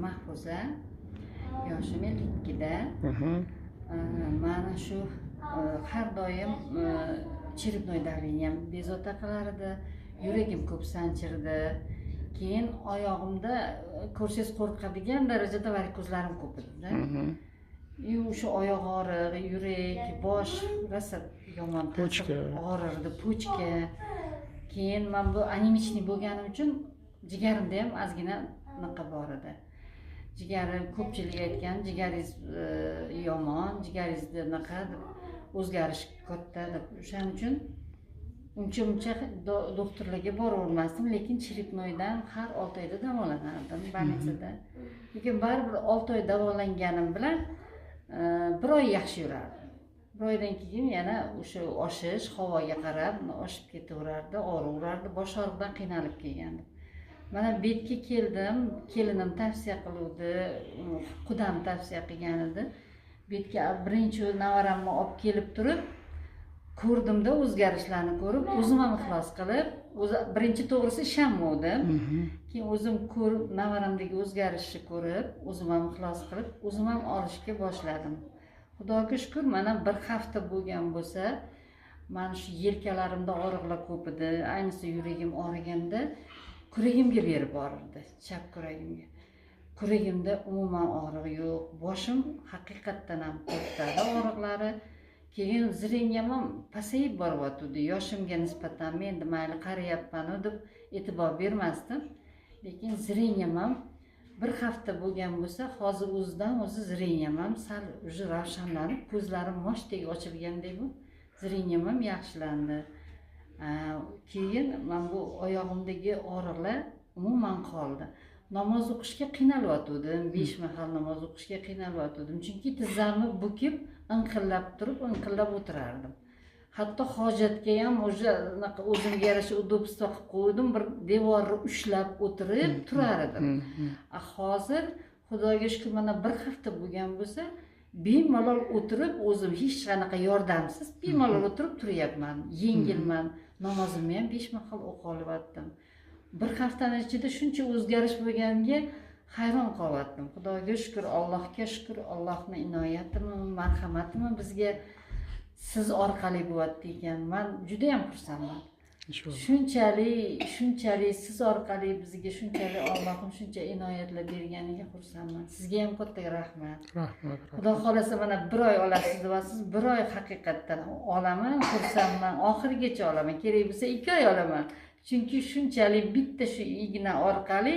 Mahfuza. Yoshim 52da. Mana shu har doim chiripnoy davleniyam bezovta qilar edi, yuragim ko'p sanchirdi. Keyin oyog'imda ko'rsangiz qo'rqadigan darajada varikozlarim ko'p edi-da. O'sha oyoq og'rig'i, yurak, bosh rosa yomon og'rirdi, pochka. Keyin men bu anemichniy bo'lganim uchun jigarimda ham ozgina naqa bor edi. Jigarim ko'pchilik aytgan, jigaringiz yomon, jigaringizda naqa deb o'zgarish katta deb. O'shaning uchun uncha doktorlarga boravermasdim, lekin chiripnoydan har 6 oyda davolanardim больницada. Lekin baribir 6 oy davolanganim bilan 1 oy yaxshi yurardim. 1 oydan keyin yana o'sha oshish, havoga qarab oshib ketaverardi, og'riverardi, bosh og'rig'idan qiynalib kelgandim. Mana betga keldim, kelinim tavsiya qiluvdi, qudam tavsiya qilgan edi. Betga birinchi navaramni olib kelib turib, ko'rdimda o'zgarishlarni ko'rib, o'zim ham ixlos qilib, birinchi to'g'risi ishonmadim. Keyin o'zim ko'rib, navaramdagi o'zgarishni ko'rib, o'zim ham ixlos qilib, o'zim ham olishga boshladim. Xudoga shukr, mana bir hafta bo'lgan bo'lsa, mana shu yelkalarimda og'riqlar ko'p edi, ayniqsa yuragim og'riganda kuragimga berib borardi, chap kuragimga. Kuragimda umuman og'riq yo'q, boshim haqiqatdan ham to'xtadi og'riqlari. Keyin zreniam ham pasayib boryapti. Yoshimga nisbatan men mayli qarayapman deb e'tibor bermasdim. Lekin zreniam ham bir hafta bo'lgan bo'lsa, hozir o'zidan o'zi zreniam ham sal ravshanlanib, ko'zlarim moshdek ochilgandek bu zreniam ham yaxshilandi. Keyin men bu oyog'imdagi og'riqlar umuman qoldi. Namoz o'qishga qiynalyotgandim, 5 mahal namoz o'qishga qiynalyotgandim, chunki tizzamni bukib, inqillab turib, inqillab o'tirardim. Hatto hojatga ham o'zimga yarasha udobstvo qilib qo'ydim, bir devorni ushlab o'tirib turar edim. Hozir Xudoga shukr, mana bir hafta bo'lgan bo'lsa, bemalol o'tirib, o'zim hech qanaqa yordamsiz bemalol o'tirib turyapman, yengilman. Namozimni ham 5 mahal o'qiy olyaptim. Bir haftaning ichida shuncha o'zgarish bo'lganiga hayron qolyaptim. Xudoga shukr, Allohga shukr, Allohning inoyatimi, marhamatimi bizga siz orqali bo'lyapti ekan. Men juda ham xursandman. Shunchalik siz orqali bizga shunchalik Allohim shuncha inoyatlar berganiga xursandman. Sizga ham katta rahmat. Rahmat. Xudo xolasa mana 1 oy olasiz deyapsiz. 1 oy haqiqatdan olaman, xursandman. Oxirigacha olaman. Kerak bo'lsa 2 oy olaman. Chunki shunchalik bitta shu igna orqali